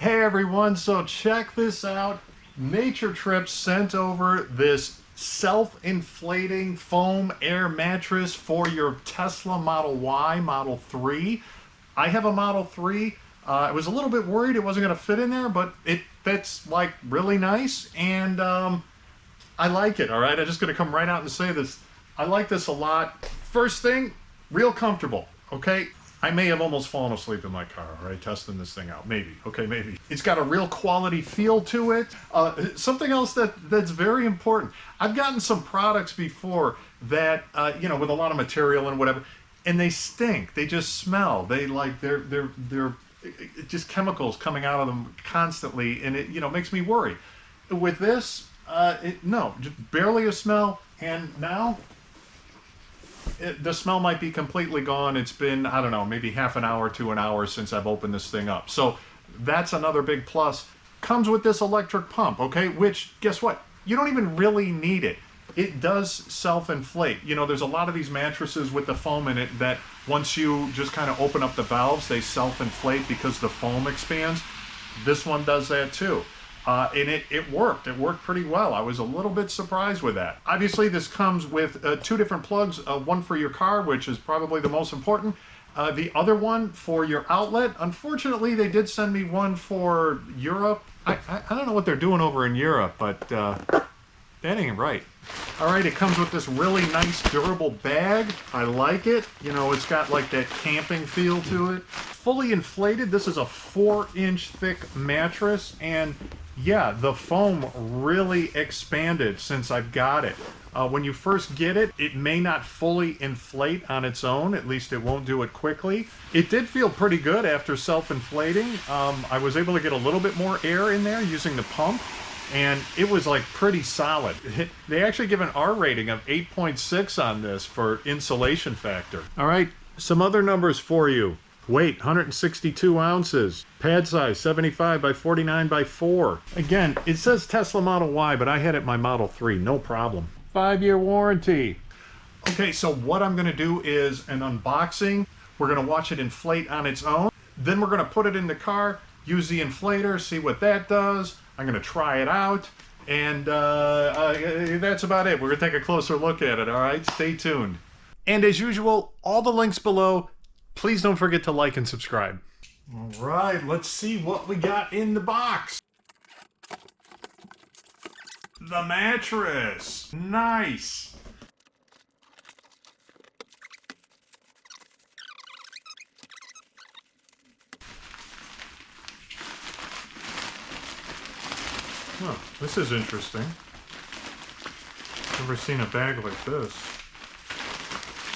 Hey everyone, so check this out. NATURETRIPS sent over this self-inflating foam air mattress for your Tesla Model Y, Model 3. I have a Model 3. I was a little bit worried it wasn't going to fit in there, but it fits like really nice, and I like it, all right? I'm just going to come right out and say this. I like this a lot. First thing, real comfortable, okay? I may have almost fallen asleep in my car, all right, testing this thing out. Maybe, okay, maybe. It's got a real quality feel to it. Something else that's very important. I've gotten some products before that, you know, with a lot of material and whatever, and they stink. They just smell. They like, they're just chemicals coming out of them constantly, and it, you know, makes me worry. With this, no, just barely a smell, and now, the smell might be completely gone. It's been, I don't know, maybe half an hour to an hour since I've opened this thing up. So that's another big plus. Comes with this electric pump, okay? Which, guess what? You don't even really need it. It does self-inflate. You know, there's a lot of these mattresses with the foam in it that once you just kind of open up the valves, they self-inflate because the foam expands. This one does that too. And it worked. It worked pretty well. I was a little bit surprised with that. Obviously, this comes with two different plugs, one for your car, which is probably the most important. The other one for your outlet. Unfortunately, they did send me one for Europe. I don't know what they're doing over in Europe, but that ain't right. All right, it comes with this really nice durable bag. I like it. You know, it's got like that camping feel to it. Fully inflated. This is a 4-inch thick mattress, and yeah, the foam really expanded since I've got it. When you first get it, it may not fully inflate on its own. At least it won't do it quickly. It did feel pretty good after self-inflating. I was able to get a little bit more air in there using the pump, and it was like pretty solid. They actually give an R rating of 8.6 on this for insulation factor. All right, some other numbers for you. Weight, 162 ounces. Pad size, 75 by 49 by 4. Again, it says Tesla Model Y, but I had it my Model 3, no problem. 5-year warranty. Okay, so what I'm gonna do is an unboxing. We're gonna watch it inflate on its own. Then we're gonna put it in the car, use the inflator, see what that does. I'm gonna try it out, and that's about it. We're gonna take a closer look at it, all right? Stay tuned. And as usual, all the links below. Please don't forget to like and subscribe. All right, let's see what we got in the box. The mattress. Nice. Huh, this is interesting. Never seen a bag like this.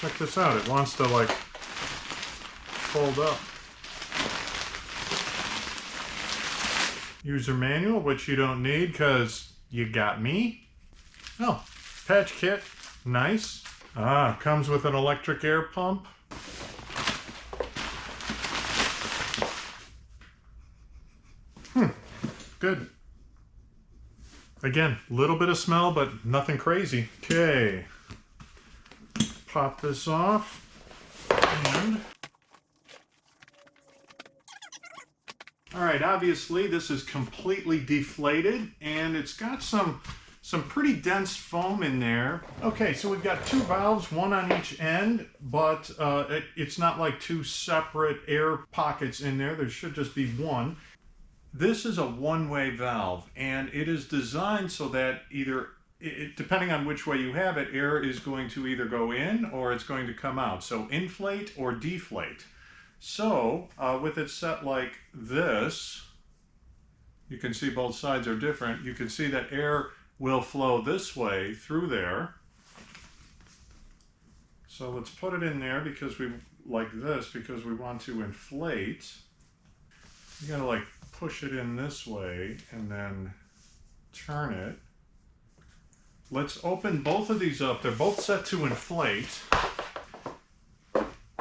Check this out. It wants to like fold up. User manual, which you don't need because you got me. Oh, patch kit. Nice. Ah, comes with an electric air pump. Good. Again, a little bit of smell, but nothing crazy. Okay. Pop this off. And alright, obviously this is completely deflated, and it's got some pretty dense foam in there. Okay, so we've got two valves, one on each end, but it's not like two separate air pockets in there. There should just be one. This is a one-way valve, and it is designed so that either, depending on which way you have it, air is going to either go in or it's going to come out. So inflate or deflate. So with it set like this, you can see both sides are different. You can see that air will flow this way through there. So let's put it in there because we like this because we want to inflate. You gotta like push it in this way and then turn it. Let's open both of these up. They're both set to inflate.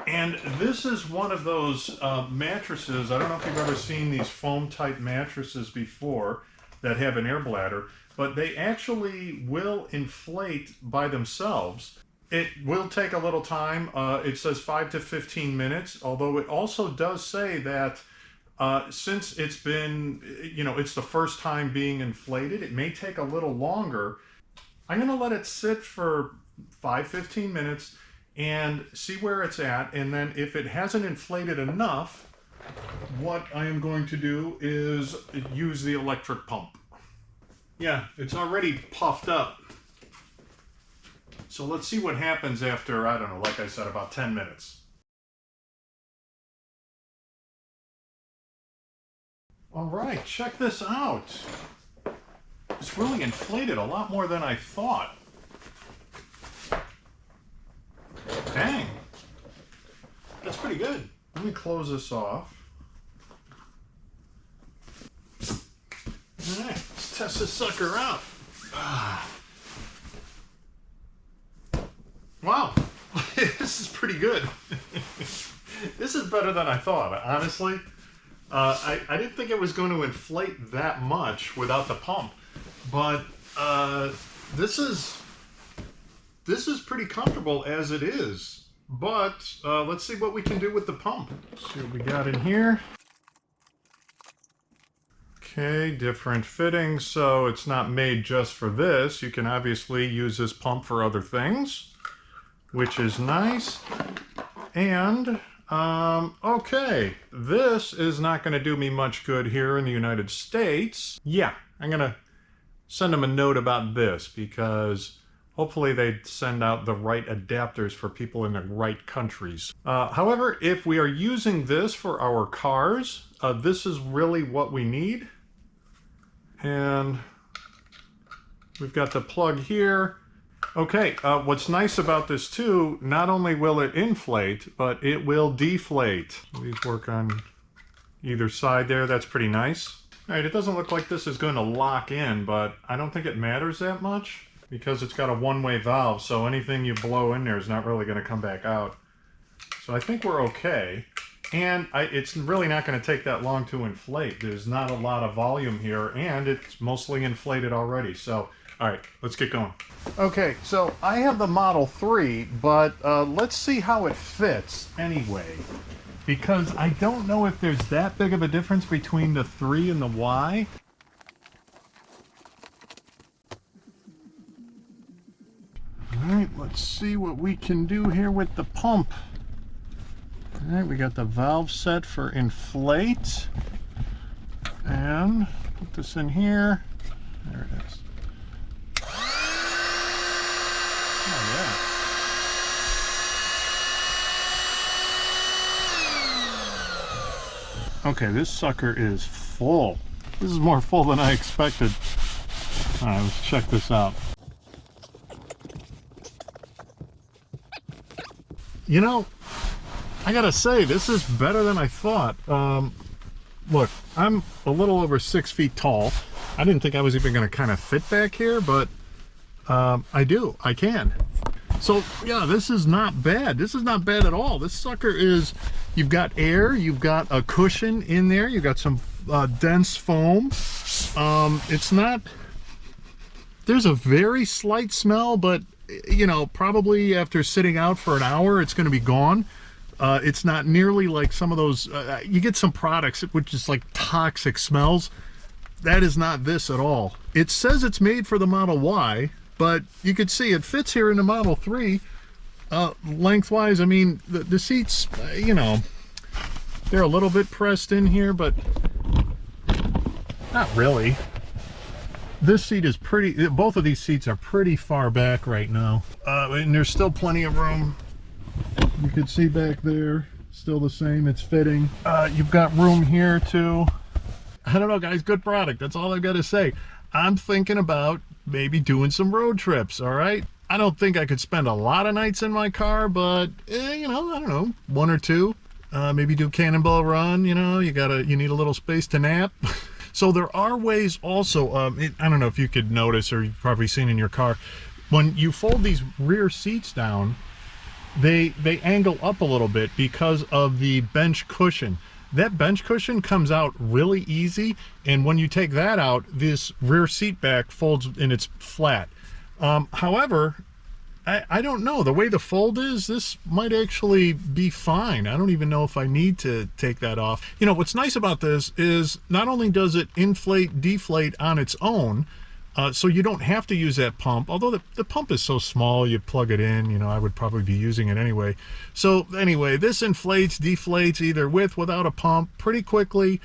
And this is one of those mattresses. I don't know if you've ever seen these foam type mattresses before that have an air bladder, but they actually will inflate by themselves. It will take a little time. It says 5 to 15 minutes, although it also does say that Since it's been, it's the first time being inflated, it may take a little longer. I'm going to let it sit for 5-15 minutes and see where it's at. And then if it hasn't inflated enough, what I am going to do is use the electric pump. Yeah, it's already puffed up. So let's see what happens after, I don't know, like I said, about 10 minutes. All right, check this out. It's really inflated a lot more than I thought. Dang. That's pretty good. Let me close this off. All right, let's test this sucker out. Wow, this is pretty good. This is better than I thought, honestly. I didn't think it was going to inflate that much without the pump, but this is pretty comfortable as it is. But let's see what we can do with the pump. Let's see what we got in here. Okay, different fittings, so it's not made just for this. You can obviously use this pump for other things, which is nice. And okay, this is not going to do me much good here in the United States. Yeah, I'm going to send them a note about this because hopefully they send out the right adapters for people in the right countries. However, if we are using this for our cars, this is really what we need. And we've got the plug here. Okay, what's nice about this too, not only will it inflate, but it will deflate. These work on either side there, that's pretty nice. All right, it doesn't look like this is going to lock in, but I don't think it matters that much because it's got a one-way valve, so anything you blow in there is not really going to come back out. So I think we're okay. And it's really not going to take that long to inflate. There's not a lot of volume here, and it's mostly inflated already. So, all right, let's get going. Okay, so I have the Model 3, but let's see how it fits anyway. Because I don't know if there's that big of a difference between the 3 and the Y. All right, let's see what we can do here with the pump. All right, we got the valve set for inflate. And put this in here. There it is. Oh, yeah. Okay, this sucker is full. This is more full than I expected. All right, let's check this out. You know, I gotta say, this is better than I thought. Look, I'm a little over 6 feet tall. I didn't think I was even gonna kind of fit back here, but I can. So yeah, this is not bad. This is not bad at all. This sucker is, you've got air, you've got a cushion in there, you've got some dense foam. It's not, there's a very slight smell, but you know, probably after sitting out for an hour, it's gonna be gone. It's not nearly like some of those, you get some products which is like toxic smells. That is not this at all. It says it's made for the Model Y, but you could see it fits here in the Model 3. Lengthwise, I mean, the seats, you know, they're a little bit pressed in here, but not really. This seat is pretty, both of these seats are pretty far back right now. And there's still plenty of room. You can see back there, still the same, it's fitting. You've got room here too. I don't know, guys, good product. That's all I've got to say. I'm thinking about maybe doing some road trips, all right? I don't think I could spend a lot of nights in my car, but, you know, I don't know, 1 or 2. Maybe do Cannonball Run, you know, you need a little space to nap. So there are ways also, I don't know if you could notice, or you've probably seen in your car, when you fold these rear seats down, they angle up a little bit because of the bench cushion. That bench cushion comes out really easy, and when you take that out, this rear seat back folds and it's flat. However, I don't know. The way the fold is, this might actually be fine. I don't even know if I need to take that off. You know, what's nice about this is not only does it inflate, deflate on its own, so you don't have to use that pump, although the pump is so small, you plug it in, you know, I would probably be using it anyway. So anyway, this inflates, deflates either with, without a pump pretty quickly.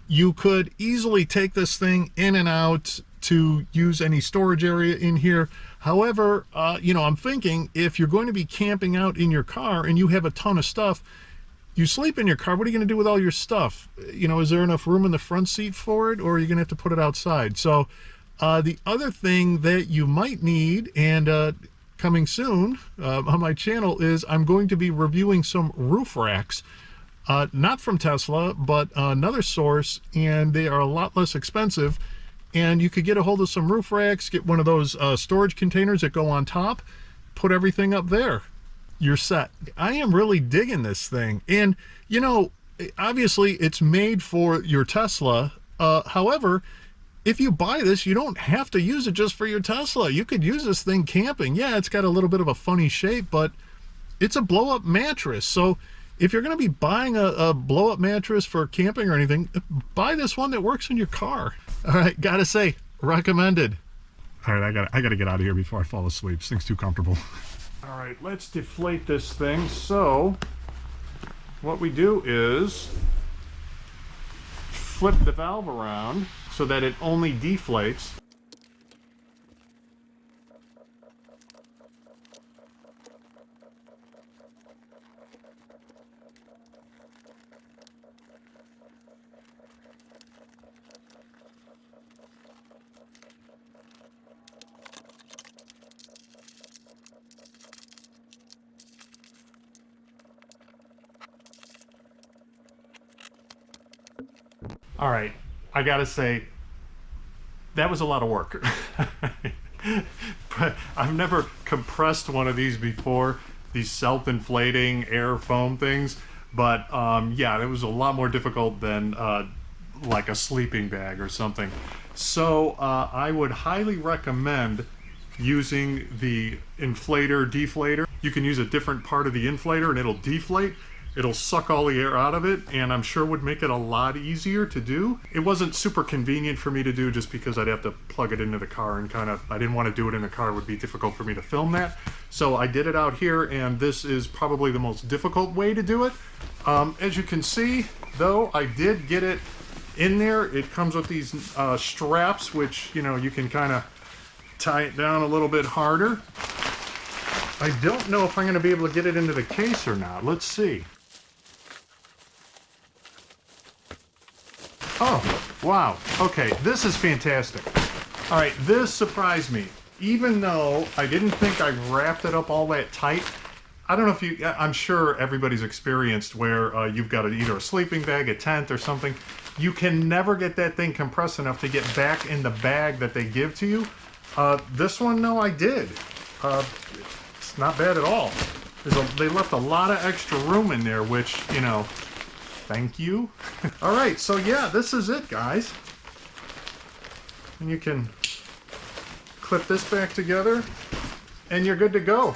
You could easily take this thing in and out to use any storage area in here. However, you know, I'm thinking if you're going to be camping out in your car and you have a ton of stuff, you sleep in your car, what are you going to do with all your stuff? You know, is there enough room in the front seat for it, or are you going to have to put it outside? So the other thing that you might need, and coming soon on my channel, is I'm going to be reviewing some roof racks. Not from Tesla, but another source, and they are a lot less expensive. And you could get a hold of some roof racks, get one of those storage containers that go on top, put everything up there. You're set. I am really digging this thing. And, you know, obviously it's made for your Tesla. However, if you buy this, you don't have to use it just for your Tesla. You could use this thing camping. Yeah, it's got a little bit of a funny shape, but it's a blow-up mattress. So if you're going to be buying a blow-up mattress for camping or anything, buy this one that works in your car. All right, gotta say, recommended. All right, I gotta get out of here before I fall asleep. This thing's too comfortable. All right, let's deflate this thing. So what we do is flip the valve around so that it only deflates. All right, I gotta say, that was a lot of work. But I've never compressed one of these before, these self-inflating air foam things. But yeah, it was a lot more difficult than like a sleeping bag or something. So I would highly recommend using the inflator deflator. You can use a different part of the inflator and it'll deflate. It'll suck all the air out of it, and I'm sure would make it a lot easier to do. It wasn't super convenient for me to do just because I'd have to plug it into the car and I didn't want to do it in the car. It would be difficult for me to film that. So I did it out here, and this is probably the most difficult way to do it. As you can see, though, I did get it in there. It comes with these straps, which, you know, you can kind of tie it down a little bit harder. I don't know if I'm going to be able to get it into the case or not. Let's see. Oh, wow. Okay, this is fantastic. All right, this surprised me. Even though I didn't think I wrapped it up all that tight. I don't know if you, I'm sure everybody's experienced where you've got either a sleeping bag, a tent, or something. You can never get that thing compressed enough to get back in the bag that they give to you. This one, no, I did. It's not bad at all. They left a lot of extra room in there, which, you know, thank you. All right, so yeah, this is it, guys. And you can clip this back together, and you're good to go.